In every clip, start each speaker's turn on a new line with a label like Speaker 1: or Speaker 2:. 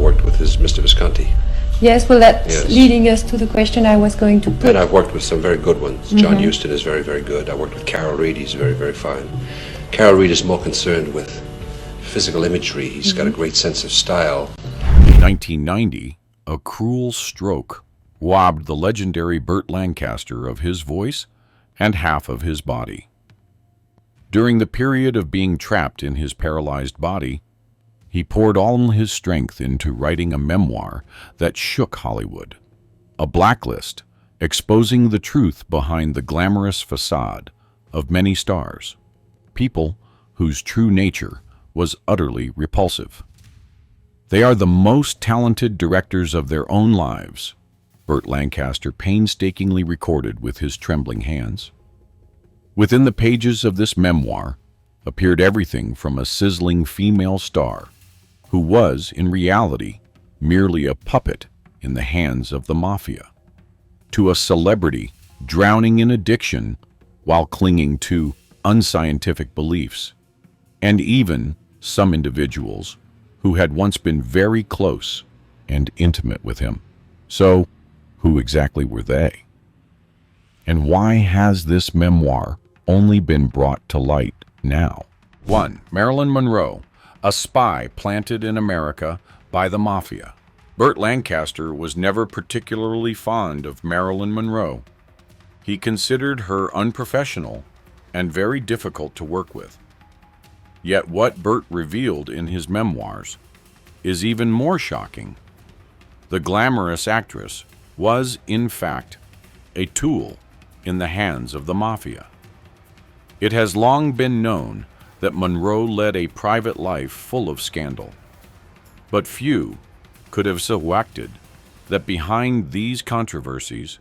Speaker 1: worked with is Mr. Visconti.
Speaker 2: Yes, well, that's
Speaker 1: Yes.
Speaker 2: leading us to the question I was going to put.
Speaker 1: And I've worked with some very good ones. John Huston is very, very good. I worked with Carol Reed. He's very, very fine. Carol Reed is more concerned with physical imagery. He's got a great sense of style.
Speaker 3: In 1990, a cruel stroke robbed the legendary Burt Lancaster of his voice and half of his body. During the period of being trapped in his paralyzed body, he poured all his strength into writing a memoir that shook Hollywood, a blacklist exposing the truth behind the glamorous facade of many stars, people whose true nature was utterly repulsive. They are the most talented directors of their own lives, Burt Lancaster painstakingly recorded with his trembling hands. Within the pages of this memoir appeared everything from a sizzling female star, who was, in reality, merely a puppet in the hands of the mafia, to a celebrity drowning in addiction while clinging to unscientific beliefs, and even some individuals who had once been very close and intimate with him. So, who exactly were they? And why has this memoir only been brought to light now? 1. Marilyn Monroe, a spy planted in America by the mafia. Burt Lancaster was never particularly fond of Marilyn Monroe. He considered her unprofessional and very difficult to work with. Yet what Burt revealed in his memoirs is even more shocking. The glamorous actress was, in fact, a tool in the hands of the mafia. It has long been known that Monroe led a private life full of scandal, but few could have suspected that behind these controversies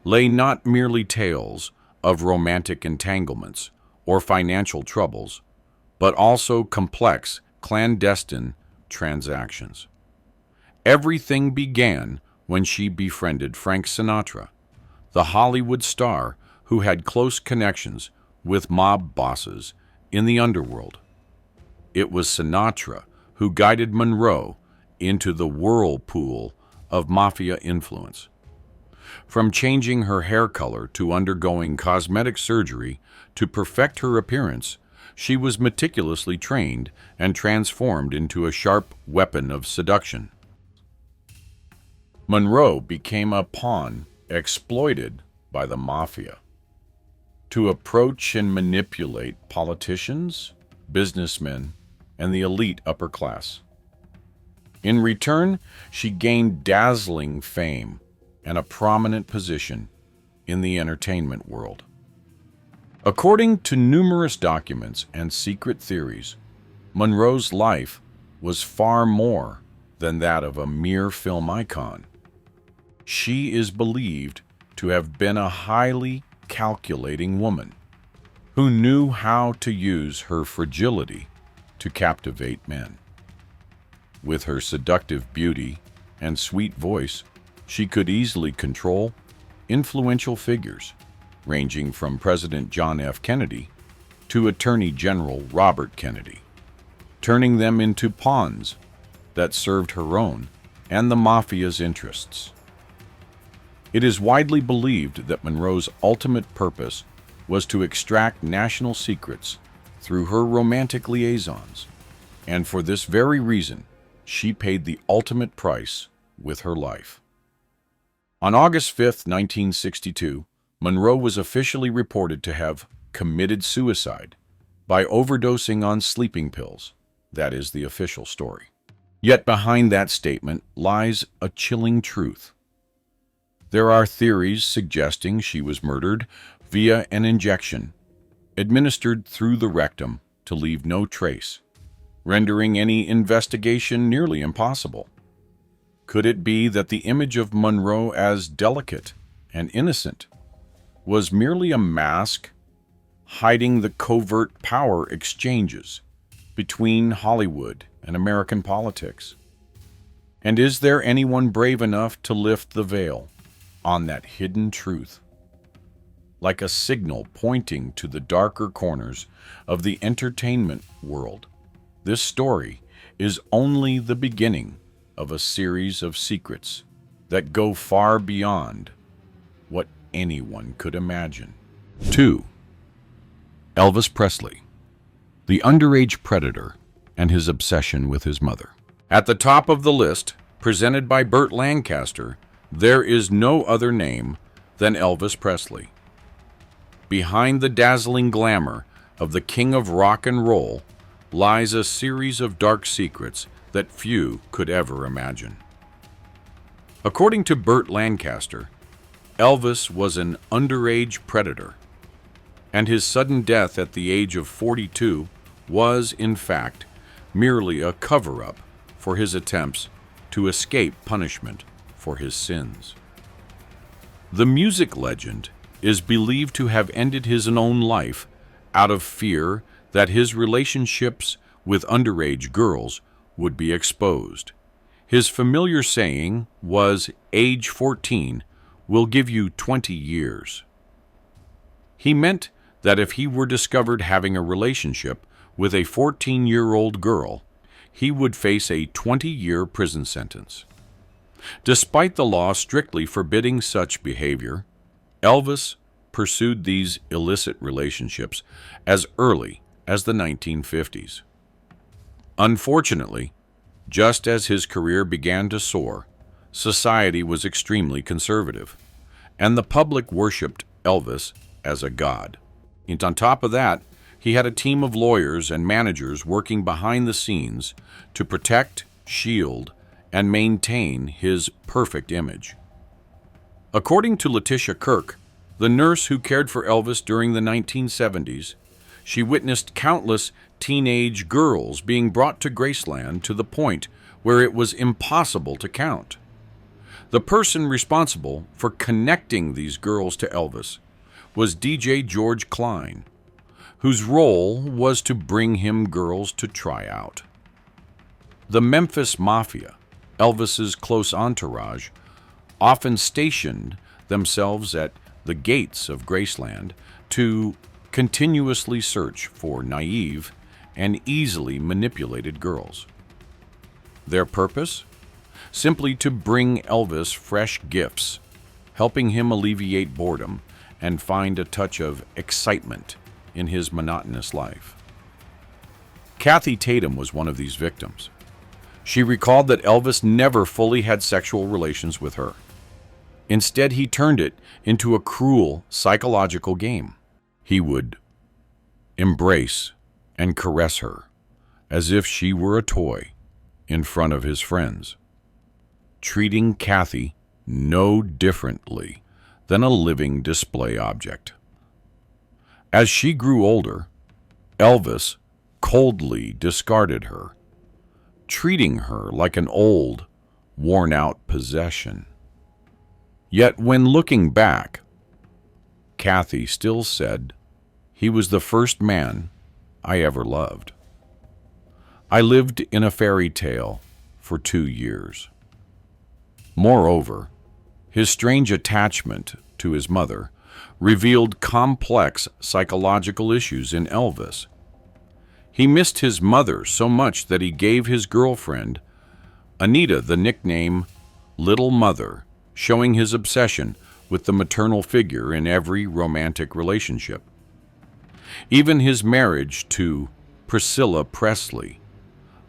Speaker 3: lay not merely tales of romantic entanglements or financial troubles, but also complex, clandestine transactions. Everything began when she befriended Frank Sinatra, the Hollywood star who had close connections with mob bosses in the underworld. It was Sinatra who guided Monroe into the whirlpool of mafia influence. From changing her hair color to undergoing cosmetic surgery to perfect her appearance, she was meticulously trained and transformed into a sharp weapon of seduction. Monroe became a pawn exploited by the mafia to approach and manipulate politicians, businessmen, and the elite upper class. In return, she gained dazzling fame and a prominent position in the entertainment world. According to numerous documents and secret theories, Monroe's life was far more than that of a mere film icon. She is believed to have been a highly calculating woman who knew how to use her fragility to captivate men. With her seductive beauty and sweet voice, she could easily control influential figures, ranging from President John F. Kennedy to Attorney General Robert Kennedy, turning them into pawns that served her own and the mafia's interests. It is widely believed that Monroe's ultimate purpose was to extract national secrets through her romantic liaisons, and for this very reason, she paid the ultimate price with her life. On August 5, 1962, Monroe was officially reported to have committed suicide by overdosing on sleeping pills. That is the official story. Yet behind that statement lies a chilling truth. There are theories suggesting she was murdered via an injection, administered through the rectum to leave no trace, rendering any investigation nearly impossible. Could it be that the image of Monroe as delicate and innocent was merely a mask hiding the covert power exchanges between Hollywood and American politics? And is there anyone brave enough to lift the veil on that hidden truth? Like a signal pointing to the darker corners of the entertainment world, this story is only the beginning of a series of secrets that go far beyond what anyone could imagine. 2. Elvis Presley, the underage predator and his obsession with his mother. At the top of the list, presented by Burt Lancaster, there is no other name than Elvis Presley. Behind the dazzling glamour of the king of rock and roll lies a series of dark secrets that few could ever imagine. According to Burt Lancaster, Elvis was an underage predator, and his sudden death at the age of 42 was, in fact, merely a cover-up for his attempts to escape punishment for his sins. The music legend is believed to have ended his own life out of fear that his relationships with underage girls would be exposed. His familiar saying was, "Age 14 will give you 20 years." He meant that if he were discovered having a relationship with a 14-year-old girl, he would face a 20-year prison sentence. Despite the law strictly forbidding such behavior, Elvis pursued these illicit relationships as early as the 1950s. Unfortunately, just as his career began to soar, society was extremely conservative, and the public worshipped Elvis as a god. And on top of that, he had a team of lawyers and managers working behind the scenes to protect, shield, and maintain his perfect image. According to Letitia Kirk, the nurse who cared for Elvis during the 1970s, she witnessed countless teenage girls being brought to Graceland to the point where it was impossible to count. The person responsible for connecting these girls to Elvis was DJ George Klein, whose role was to bring him girls to try out. The Memphis Mafia, Elvis's close entourage, often stationed themselves at the gates of Graceland to continuously search for naive and easily manipulated girls. Their purpose? Simply to bring Elvis fresh gifts, helping him alleviate boredom and find a touch of excitement in his monotonous life. Kathy Tatum was one of these victims. She recalled that Elvis never fully had sexual relations with her. Instead, he turned it into a cruel psychological game. He would embrace and caress her as if she were a toy in front of his friends, treating Kathy no differently than a living display object. As she grew older, Elvis coldly discarded her, treating her like an old, worn-out possession. Yet when looking back, Kathy still said, "He was the first man I ever loved. I lived in a fairy tale for 2 years." Moreover, his strange attachment to his mother revealed complex psychological issues in Elvis. He missed his mother so much that he gave his girlfriend, Anita, the nickname Little Mother, showing his obsession with the maternal figure in every romantic relationship. Even his marriage to Priscilla Presley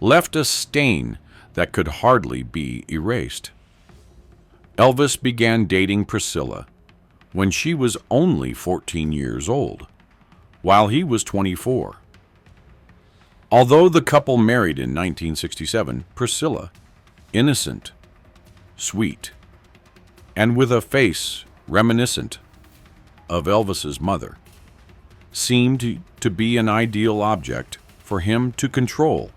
Speaker 3: left a stain that could hardly be erased. Elvis began dating Priscilla when she was only 14 years old, while he was 24. Although the couple married in 1967, Priscilla, innocent, sweet, and with a face reminiscent of Elvis's mother, seemed to be an ideal object for him to control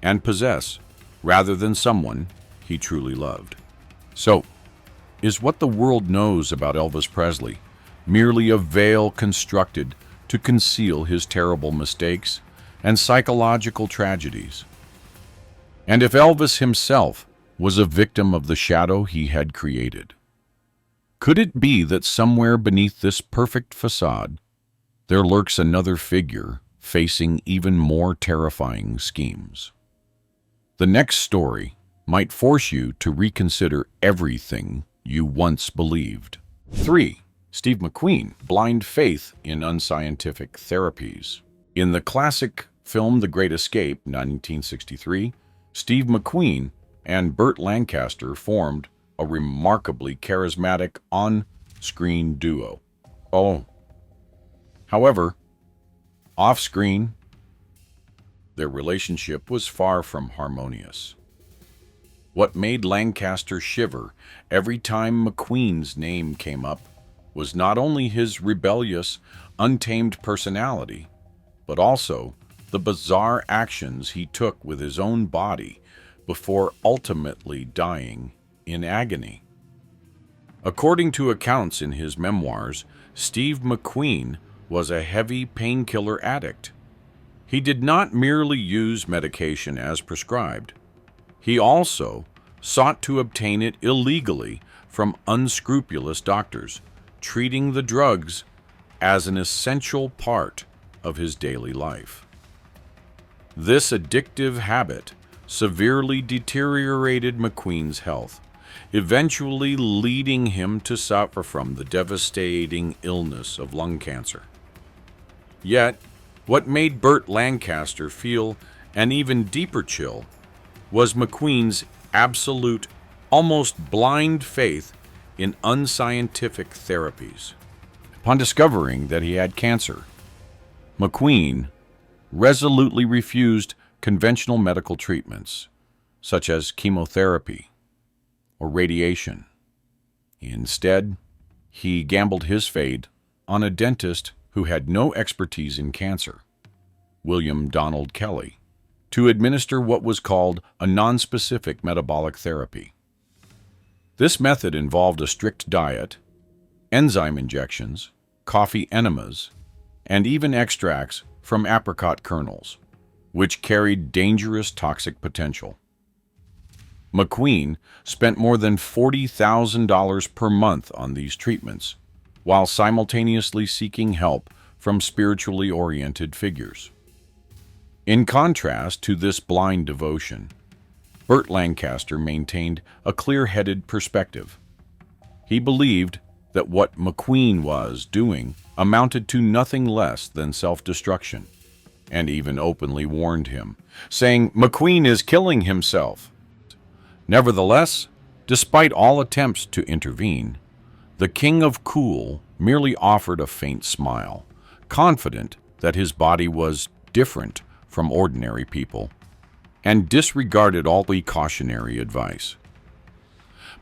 Speaker 3: and possess rather than someone he truly loved. So, is what the world knows about Elvis Presley merely a veil constructed to conceal his terrible mistakes and psychological tragedies? And if Elvis himself was a victim of the shadow he had created, could it be that somewhere beneath this perfect facade there lurks another figure facing even more terrifying schemes? The next story might force you to reconsider everything you once believed. 3. Steve McQueen, blind faith in unscientific therapies. In the classic film The Great Escape, 1963, Steve McQueen and Burt Lancaster formed a remarkably charismatic on-screen duo. However, off-screen, their relationship was far from harmonious. What made Lancaster shiver every time McQueen's name came up was not only his rebellious, untamed personality, but also the bizarre actions he took with his own body before ultimately dying in agony. According to accounts in his memoirs, Steve McQueen was a heavy painkiller addict. He did not merely use medication as prescribed. He also sought to obtain it illegally from unscrupulous doctors, treating the drugs as an essential part of his daily life. This addictive habit severely deteriorated McQueen's health, eventually leading him to suffer from the devastating illness of lung cancer. Yet, what made Burt Lancaster feel an even deeper chill was McQueen's absolute, almost blind faith in unscientific therapies. Upon discovering that he had cancer, McQueen resolutely refused conventional medical treatments, such as chemotherapy or radiation. Instead, he gambled his fate on a dentist who had no expertise in cancer, William Donald Kelly, to administer what was called a nonspecific metabolic therapy. This method involved a strict diet, enzyme injections, coffee enemas, and even extracts from apricot kernels, which carried dangerous toxic potential. McQueen spent more than $40,000 per month on these treatments, while simultaneously seeking help from spiritually oriented figures. In contrast to this blind devotion, Burt Lancaster maintained a clear-headed perspective. He believed that what McQueen was doing amounted to nothing less than self-destruction, and even openly warned him, saying, "McQueen is killing himself." Nevertheless, despite all attempts to intervene, the King of Cool merely offered a faint smile, confident that his body was different from ordinary people, and disregarded all precautionary advice.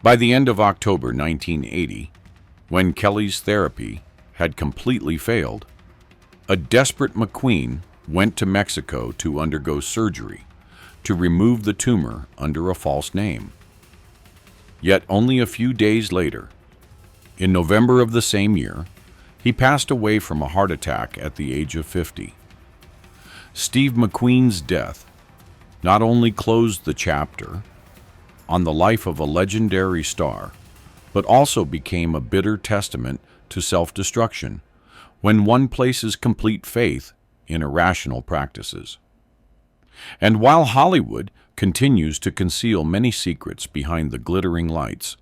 Speaker 3: By the end of October 1980, when Kelly's therapy had completely failed, a desperate McQueen went to Mexico to undergo surgery to remove the tumor under a false name. Yet only a few days later, in November of the same year, he passed away from a heart attack at the age of 50. Steve McQueen's death not only closed the chapter on the life of a legendary star, but also became a bitter testament to self-destruction when one places complete faith in irrational practices. And while Hollywood continues to conceal many secrets behind the glittering lights,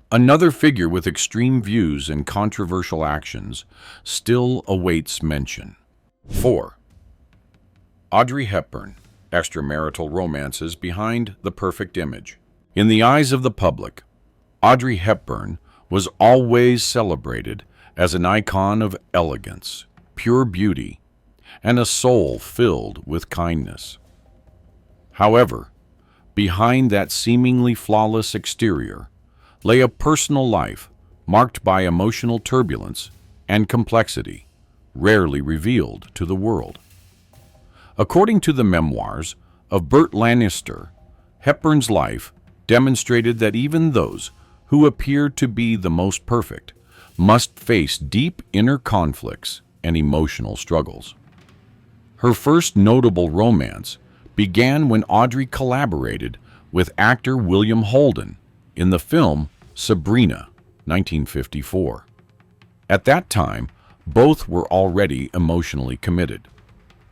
Speaker 3: another figure with extreme views and controversial actions still awaits mention. 4. Audrey Hepburn, extramarital romances behind the perfect image. In the eyes of the public, Audrey Hepburn was always celebrated as an icon of elegance, pure beauty, and a soul filled with kindness. However, behind that seemingly flawless exterior lay a personal life marked by emotional turbulence and complexity, rarely revealed to the world. According to the memoirs of Burt Lancaster, Hepburn's life demonstrated that even those who appear to be the most perfect must face deep inner conflicts and emotional struggles. Her first notable romance began when Audrey collaborated with actor William Holden in the film Sabrina, 1954. At that time, both were already emotionally committed.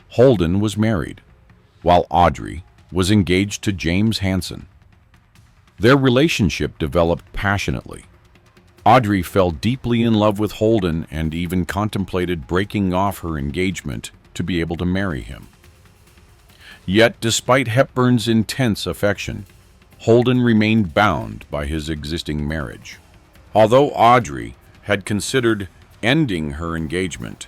Speaker 3: Holden was married, while Audrey was engaged to James Hansen. Their relationship developed passionately. Audrey fell deeply in love with Holden and even contemplated breaking off her engagement to be able to marry him. Yet, despite Hepburn's intense affection, Holden remained bound by his existing marriage. Although Audrey had considered ending her engagement,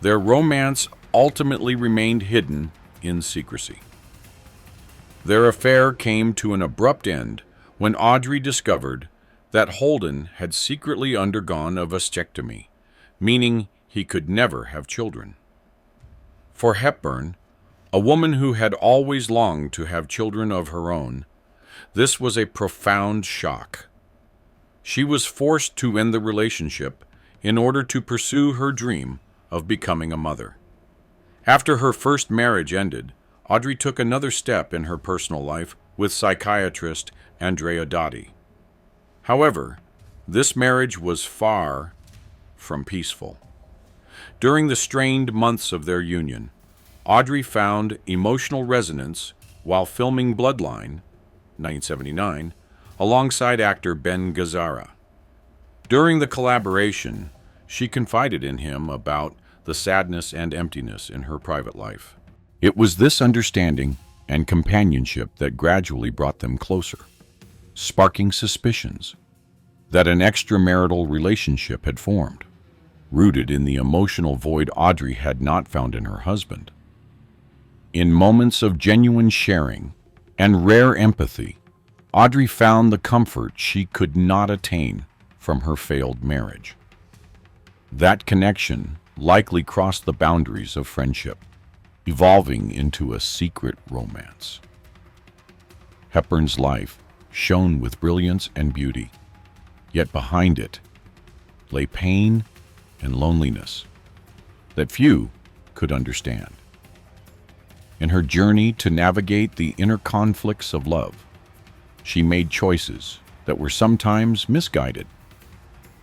Speaker 3: their romance ultimately remained hidden in secrecy. Their affair came to an abrupt end when Audrey discovered that Holden had secretly undergone a vasectomy, meaning he could never have children. For Hepburn, a woman who had always longed to have children of her own, this was a profound shock. She was forced to end the relationship in order to pursue her dream of becoming a mother. After her first marriage ended, Audrey took another step in her personal life with psychiatrist Andrea Dotti. However, this marriage was far from peaceful. During the strained months of their union, Audrey found emotional resonance while filming Bloodline, 1979, alongside actor Ben Gazzara. During the collaboration, she confided in him about the sadness and emptiness in her private life. It was this understanding and companionship that gradually brought them closer, sparking suspicions that an extramarital relationship had formed, rooted in the emotional void Audrey had not found in her husband. In moments of genuine sharing and rare empathy, Audrey found the comfort she could not attain from her failed marriage. That connection likely crossed the boundaries of friendship, evolving into a secret romance. Hepburn's life shone with brilliance and beauty, yet behind it lay pain and loneliness that few could understand. In her journey to navigate the inner conflicts of love, she made choices that were sometimes misguided,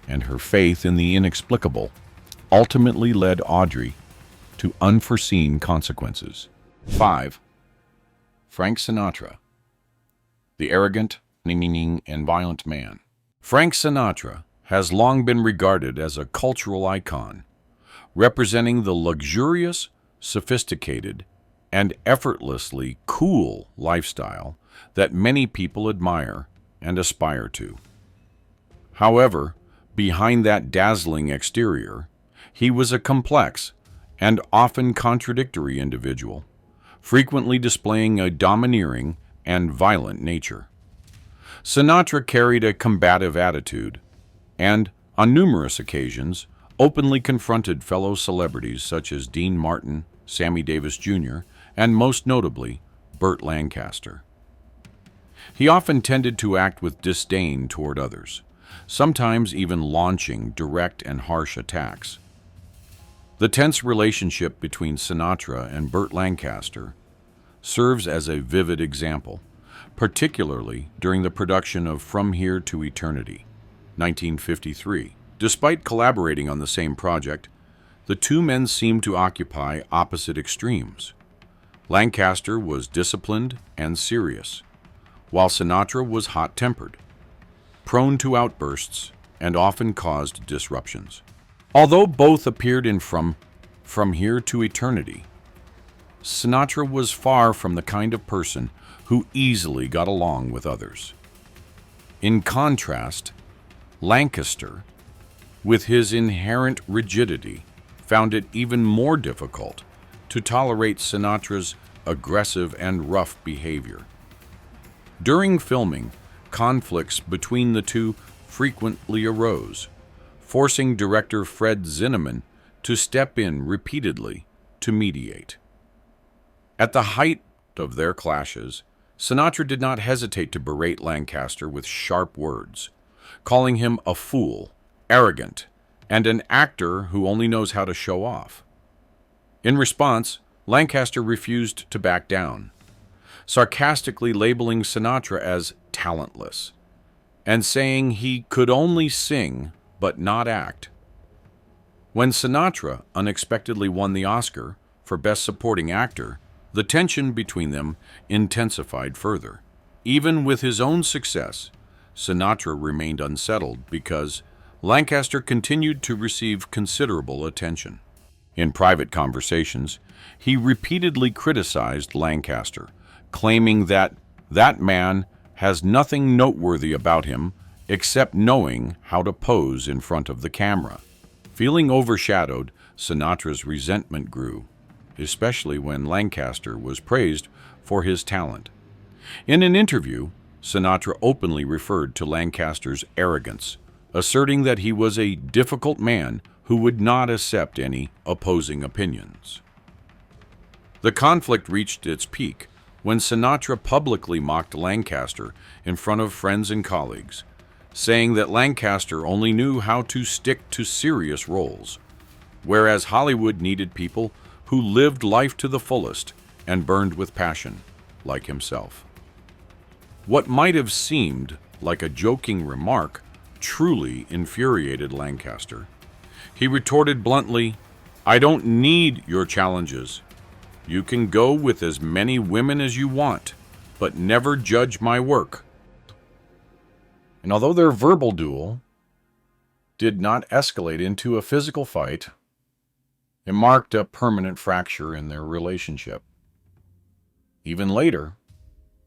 Speaker 3: and her faith in the inexplicable ultimately led Audrey to unforeseen consequences. 5. Frank Sinatra, the arrogant, meaning, and violent man. Frank Sinatra has long been regarded as a cultural icon, representing the luxurious, sophisticated, and effortlessly cool lifestyle that many people admire and aspire to. However, behind that dazzling exterior, he was a complex and often contradictory individual, frequently displaying a domineering and violent nature. Sinatra carried a combative attitude and, on numerous occasions, openly confronted fellow celebrities such as Dean Martin, Sammy Davis Jr., and most notably, Burt Lancaster. He often tended to act with disdain toward others, sometimes even launching direct and harsh attacks. The tense relationship between Sinatra and Burt Lancaster serves as a vivid example, particularly during the production of From Here to Eternity, 1953. Despite collaborating on the same project, the two men seemed to occupy opposite extremes. Lancaster was disciplined and serious, while Sinatra was hot-tempered, prone to outbursts, and often caused disruptions. Although both appeared in From Here to Eternity, Sinatra was far from the kind of person who easily got along with others. In contrast, Lancaster, with his inherent rigidity, found it even more difficult to tolerate Sinatra's aggressive and rough behavior. During filming, conflicts between the two frequently arose, forcing director Fred Zinnemann to step in repeatedly to mediate. At the height of their clashes, Sinatra did not hesitate to berate Lancaster with sharp words, calling him a fool, arrogant, and an actor who only knows how to show off. In response, Lancaster refused to back down, sarcastically labeling Sinatra as talentless, and saying he could only sing but not act. When Sinatra unexpectedly won the Oscar for Best Supporting Actor, the tension between them intensified further. Even with his own success, Sinatra remained unsettled because Lancaster continued to receive considerable attention. In private conversations, he repeatedly criticized Lancaster, claiming that that man has nothing noteworthy about him except knowing how to pose in front of the camera. Feeling overshadowed, Sinatra's resentment grew, especially when Lancaster was praised for his talent. In an interview, Sinatra openly referred to Lancaster's arrogance, asserting that he was a difficult man who would not accept any opposing opinions. The conflict reached its peak when Sinatra publicly mocked Lancaster in front of friends and colleagues, saying that Lancaster only knew how to stick to serious roles, whereas Hollywood needed people who lived life to the fullest and burned with passion, like himself. What might have seemed like a joking remark truly infuriated Lancaster. He retorted bluntly, "I don't need your challenges. You can go with as many women as you want, but never judge my work." And although their verbal duel did not escalate into a physical fight, it marked a permanent fracture in their relationship. Even later,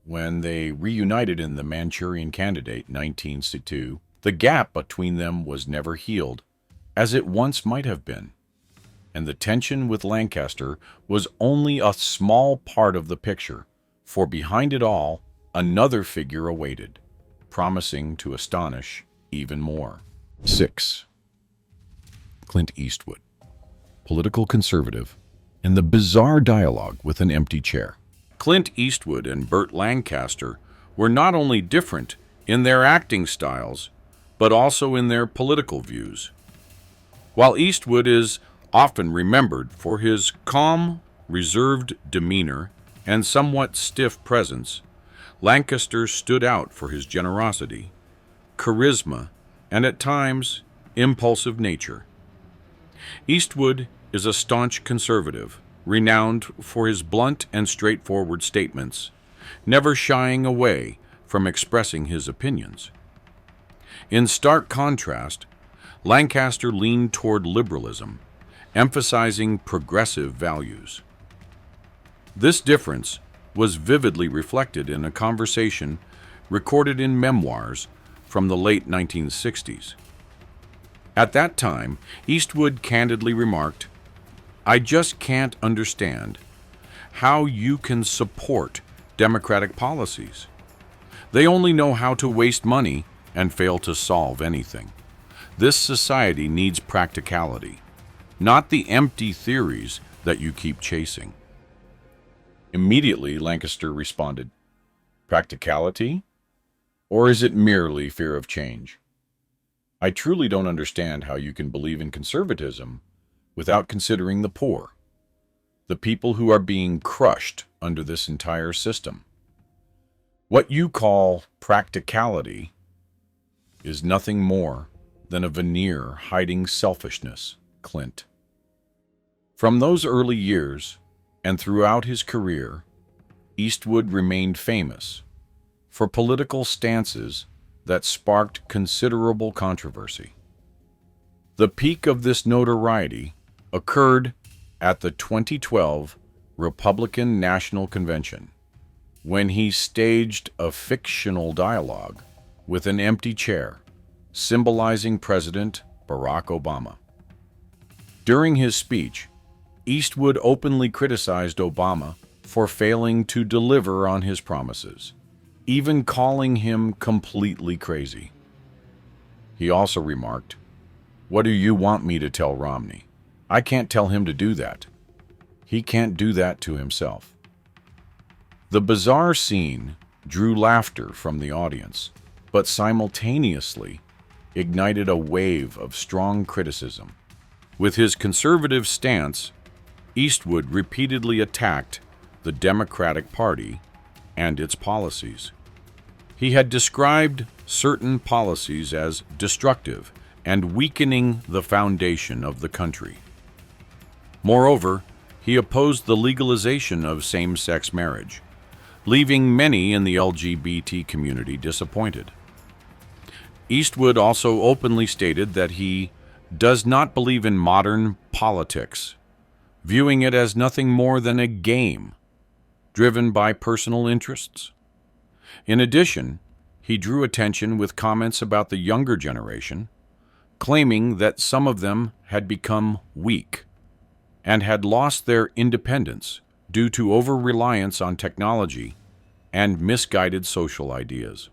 Speaker 3: when they reunited in The Manchurian Candidate, 1962, the gap between them was never healed, as it once might have been. And the tension with Lancaster was only a small part of the picture, for behind it all, another figure awaited, promising to astonish even more. 6. Clint Eastwood, political conservative, in the bizarre dialogue with an empty chair. Clint Eastwood and Burt Lancaster were not only different in their acting styles, but also in their political views. While Eastwood is often remembered for his calm, reserved demeanor and somewhat stiff presence, Lancaster stood out for his generosity, charisma, and at times, impulsive nature. Eastwood is a staunch conservative, renowned for his blunt and straightforward statements, never shying away from expressing his opinions. In stark contrast, Lancaster leaned toward liberalism, emphasizing progressive values. This difference was vividly reflected in a conversation recorded in memoirs from the late 1960s. At that time, Eastwood candidly remarked, "I just can't understand how you can support Democratic policies. They only know how to waste money and fail to solve anything. This society needs practicality, not the empty theories that you keep chasing." Immediately, Lancaster responded, "Practicality? Or is it merely fear of change? I truly don't understand how you can believe in conservatism without considering the poor, the people who are being crushed under this entire system. What you call practicality is nothing more than a veneer hiding selfishness, Clint." From those early years and throughout his career, Eastwood remained famous for political stances that sparked considerable controversy. The peak of this notoriety occurred at the 2012 Republican National Convention, when he staged a fictional dialogue with an empty chair, symbolizing President Barack Obama. During his speech, Eastwood openly criticized Obama for failing to deliver on his promises, even calling him completely crazy. He also remarked, "What do you want me to tell Romney? I can't tell him to do that. He can't do that to himself." The bizarre scene drew laughter from the audience, but simultaneously ignited a wave of strong criticism. With his conservative stance, Eastwood repeatedly attacked the Democratic Party and its policies. He had described certain policies as destructive and weakening the foundation of the country. Moreover, he opposed the legalization of same-sex marriage, leaving many in the LGBT community disappointed. Eastwood also openly stated that he does not believe in modern politics, viewing it as nothing more than a game driven by personal interests. In addition, he drew attention with comments about the younger generation, claiming that some of them had become weak and had lost their independence due to over-reliance on technology and misguided social ideas.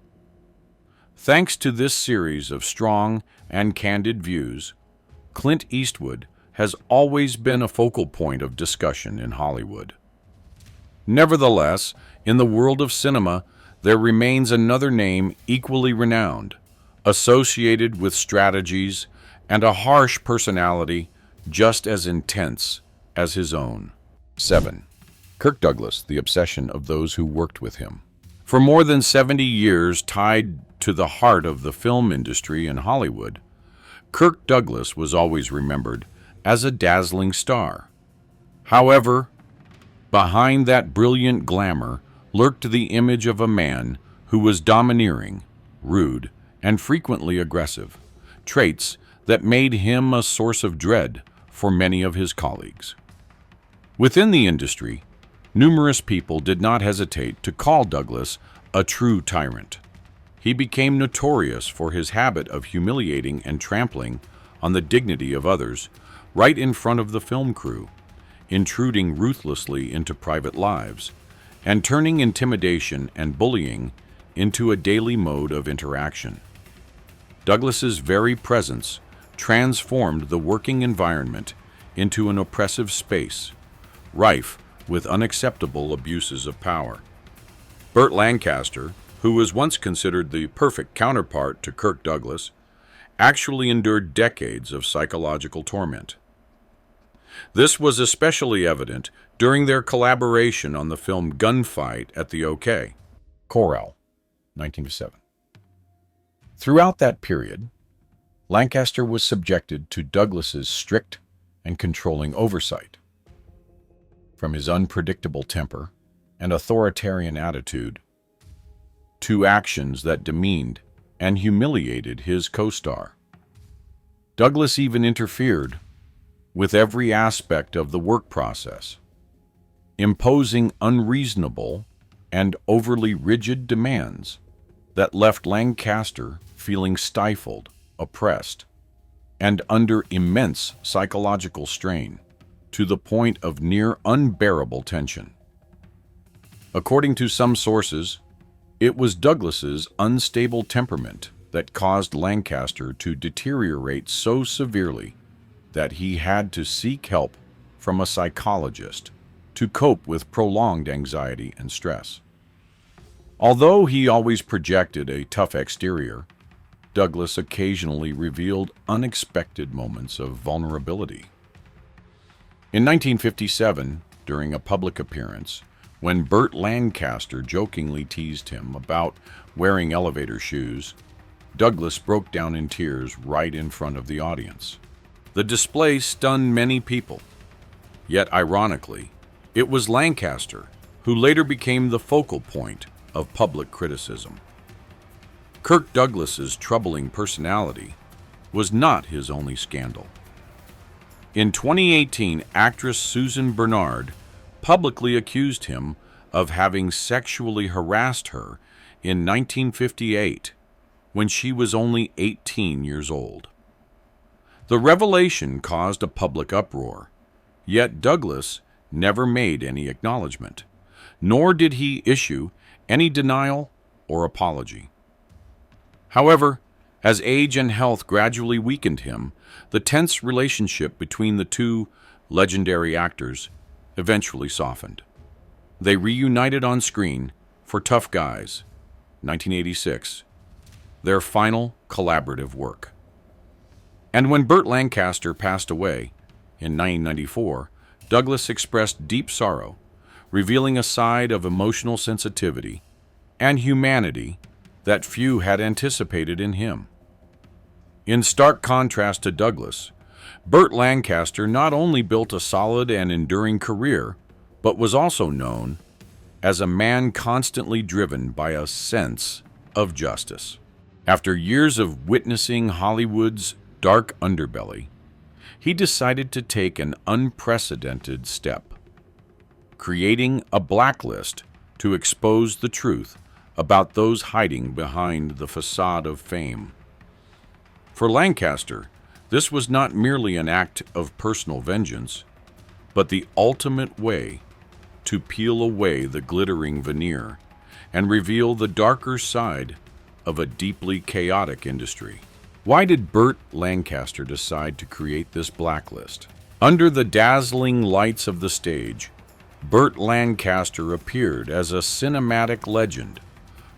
Speaker 3: Thanks to this series of strong and candid views, Clint Eastwood has always been a focal point of discussion in Hollywood. Nevertheless, in the world of cinema, there remains another name equally renowned, associated with strategies and a harsh personality just as intense as his own. 7. Kirk Douglas, the obsession of those who worked with him. For more than 70 years tied to the heart of the film industry in Hollywood, Kirk Douglas was always remembered as a dazzling star. However, behind that brilliant glamour lurked the image of a man who was domineering, rude, and frequently aggressive, traits that made him a source of dread for many of his colleagues. Within the industry, numerous people did not hesitate to call Douglas a true tyrant. He became notorious for his habit of humiliating and trampling on the dignity of others right in front of the film crew, intruding ruthlessly into private lives, and turning intimidation and bullying into a daily mode of interaction. Douglas's very presence transformed the working environment into an oppressive space, rife with unacceptable abuses of power. Burt Lancaster, who was once considered the perfect counterpart to Kirk Douglas, actually endured decades of psychological torment. This was especially evident during their collaboration on the film Gunfight at the OK. Corral, 1907. Throughout that period, Lancaster was subjected to Douglas's strict and controlling oversight. From his unpredictable temper and authoritarian attitude to actions that demeaned and humiliated his co-star, Douglas even interfered with every aspect of the work process, imposing unreasonable and overly rigid demands that left Lancaster feeling stifled, oppressed, and under immense psychological strain to the point of near unbearable tension. According to some sources, it was Douglas's unstable temperament that caused Lancaster to deteriorate so severely that he had to seek help from a psychologist to cope with prolonged anxiety and stress. Although he always projected a tough exterior, Douglas occasionally revealed unexpected moments of vulnerability. In 1957, during a public appearance, when Burt Lancaster jokingly teased him about wearing elevator shoes, Douglas broke down in tears right in front of the audience. The display stunned many people, yet ironically, it was Lancaster who later became the focal point of public criticism. Kirk Douglas's troubling personality was not his only scandal. In 2018, actress Susan Bernard publicly accused him of having sexually harassed her in 1958 when she was only 18 years old. The revelation caused a public uproar, yet Douglas never made any acknowledgement, nor did he issue any denial or apology. However, as age and health gradually weakened him, the tense relationship between the two legendary actors eventually softened. They reunited on screen for Tough Guys, 1986, their final collaborative work. And when Burt Lancaster passed away in 1994, Douglas expressed deep sorrow, revealing a side of emotional sensitivity and humanity that few had anticipated in him. In stark contrast to Douglas, Burt Lancaster not only built a solid and enduring career, but was also known as a man constantly driven by a sense of justice. After years of witnessing Hollywood's dark underbelly, he decided to take an unprecedented step, creating a blacklist to expose the truth about those hiding behind the facade of fame. For Lancaster, this was not merely an act of personal vengeance, but the ultimate way to peel away the glittering veneer and reveal the darker side of a deeply chaotic industry. Why did Burt Lancaster decide to create this blacklist? Under the dazzling lights of the stage, Burt Lancaster appeared as a cinematic legend,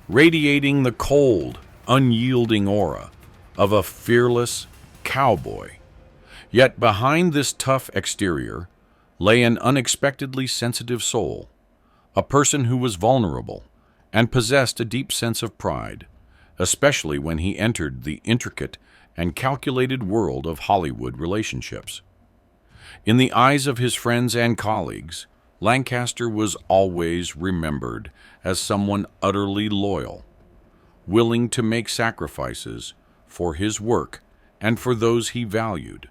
Speaker 3: radiating the cold, unyielding aura of a fearless cowboy. Yet behind this tough exterior lay an unexpectedly sensitive soul, a person who was vulnerable and possessed a deep sense of pride, especially when he entered the intricate and calculated world of Hollywood relationships. In the eyes of his friends and colleagues, Lancaster was always remembered as someone utterly loyal, willing to make sacrifices for his work and for those he valued.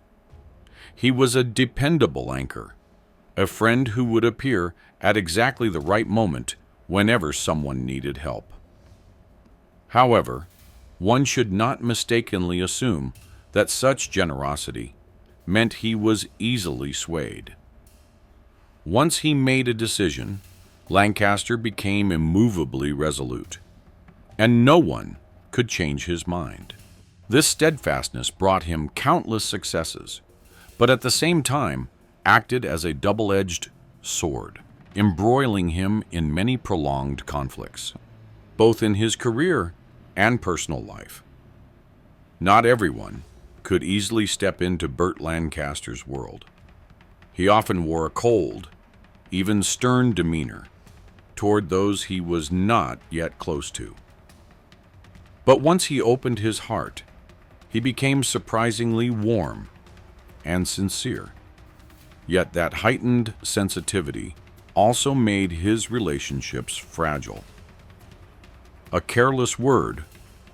Speaker 3: He was a dependable anchor, a friend who would appear at exactly the right moment whenever someone needed help. However, one should not mistakenly assume that such generosity meant he was easily swayed. Once he made a decision, Lancaster became immovably resolute, and no one could change his mind. This steadfastness brought him countless successes, but at the same time acted as a double-edged sword, embroiling him in many prolonged conflicts, both in his career and personal life. Not everyone could easily step into Burt Lancaster's world. He often wore a cold, even stern demeanor toward those he was not yet close to. But once he opened his heart, he became surprisingly warm and sincere. Yet that heightened sensitivity also made his relationships fragile. A careless word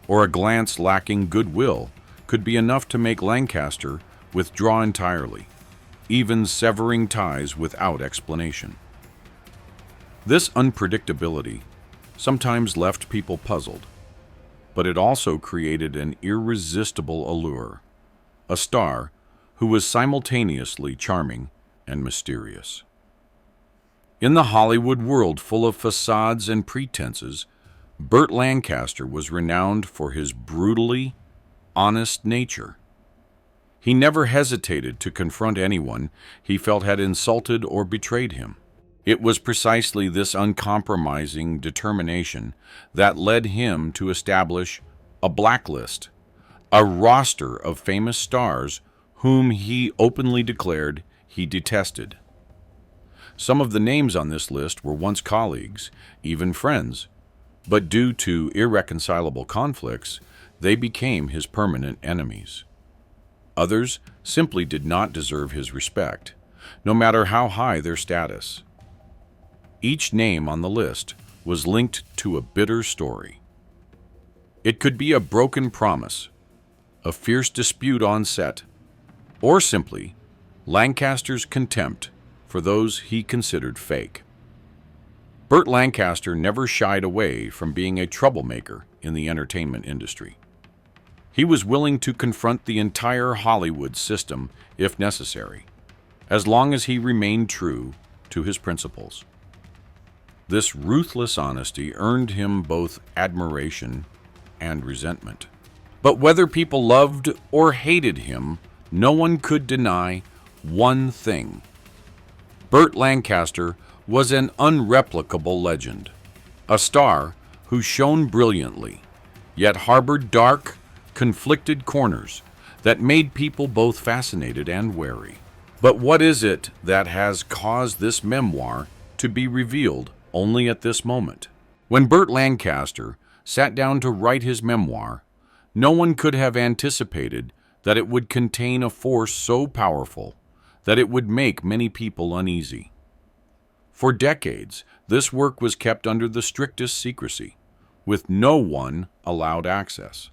Speaker 3: or a glance lacking goodwill could be enough to make Lancaster withdraw entirely, even severing ties without explanation. This unpredictability sometimes left people puzzled, but it also created an irresistible allure, a star who was simultaneously charming and mysterious. In the Hollywood world full of facades and pretenses, Burt Lancaster was renowned for his brutally honest nature. He never hesitated to confront anyone he felt had insulted or betrayed him. It was precisely this uncompromising determination that led him to establish a blacklist, a roster of famous stars whom he openly declared he detested. Some of the names on this list were once colleagues, even friends, but due to irreconcilable conflicts, they became his permanent enemies. Others simply did not deserve his respect, no matter how high their status. Each name on the list was linked to a bitter story. It could be a broken promise, a fierce dispute on set, or simply Lancaster's contempt for those he considered fake. Burt Lancaster never shied away from being a troublemaker in the entertainment industry. He was willing to confront the entire Hollywood system if necessary, as long as he remained true to his principles. This ruthless honesty earned him both admiration and resentment. But whether people loved or hated him, no one could deny one thing. Burt Lancaster was an unreplicable legend, a star who shone brilliantly, yet harbored dark, conflicted corners that made people both fascinated and wary. But what is it that has caused this memoir to be revealed only at this moment? When Burt Lancaster sat down to write his memoir, no one could have anticipated that it would contain a force so powerful that it would make many people uneasy. For decades, this work was kept under the strictest secrecy, with no one allowed access.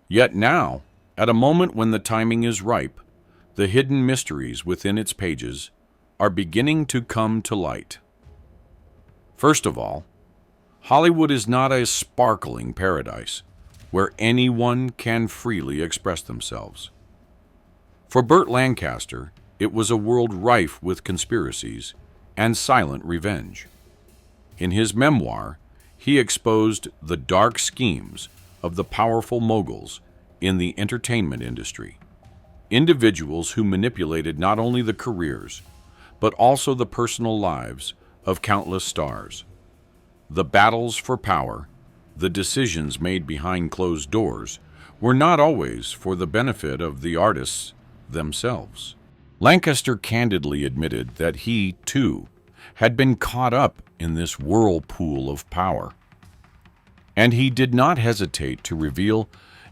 Speaker 3: Yet now, at a moment when the timing is ripe, the hidden mysteries within its pages are beginning to come to light. First of all, Hollywood is not a sparkling paradise where anyone can freely express themselves. For Burt Lancaster, it was a world rife with conspiracies and silent revenge. In his memoir, he exposed the dark schemes of the powerful moguls in the entertainment industry, individuals who manipulated not only the careers, but also the personal lives of countless stars. The battles for power, the decisions made behind closed doors, were not always for the benefit of the artists themselves. Lancaster candidly admitted that he, too, had been caught up in this whirlpool of power, and he did not hesitate to reveal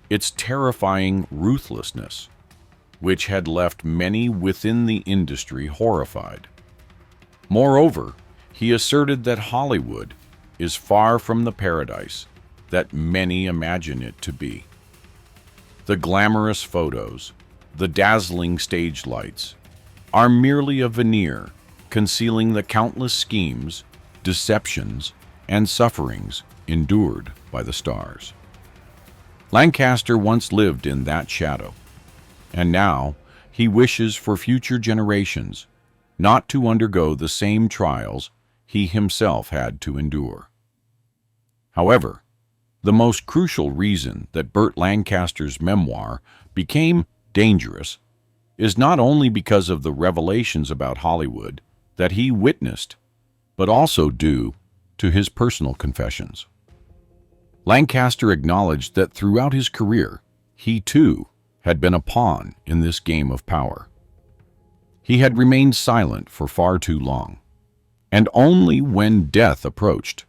Speaker 3: its terrifying ruthlessness, which had left many within the industry horrified. Moreover, he asserted that Hollywood is far from the paradise that many imagine it to be. The glamorous photos, the dazzling stage lights, are merely a veneer concealing the countless schemes, deceptions, and sufferings endured by the stars. Lancaster once lived in that shadow, and now he wishes for future generations not to undergo the same trials he himself had to endure. However, the most crucial reason that Burt Lancaster's memoir became dangerous is not only because of the revelations about Hollywood that he witnessed, but also due to his personal confessions. Lancaster acknowledged that throughout his career, he too had been a pawn in this game of power. He had remained silent for far too long, and only when death approached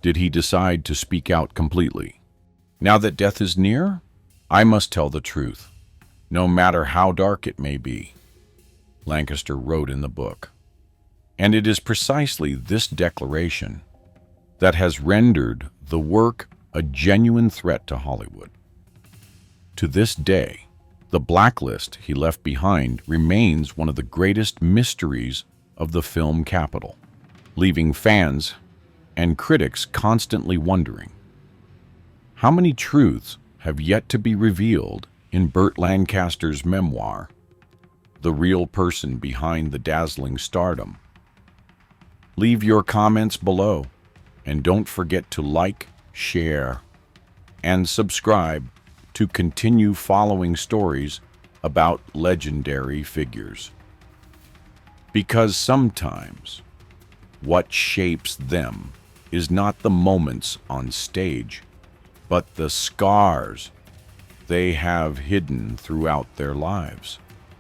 Speaker 3: did he decide to speak out completely. Now that death is near, I must tell the truth, no matter how dark it may be, Lancaster wrote in the book. And it is precisely this declaration that has rendered the work a genuine threat to Hollywood. To this day, the blacklist he left behind remains one of the greatest mysteries of the film capital, leaving fans and critics constantly wondering, how many truths have yet to be revealed in Burt Lancaster's memoir, The Real Person Behind the Dazzling Stardom? Leave your comments below, and don't forget to like, share, and subscribe to continue following stories about legendary figures. Because sometimes what shapes them is not the moments on stage, but the scars they have hidden throughout their lives.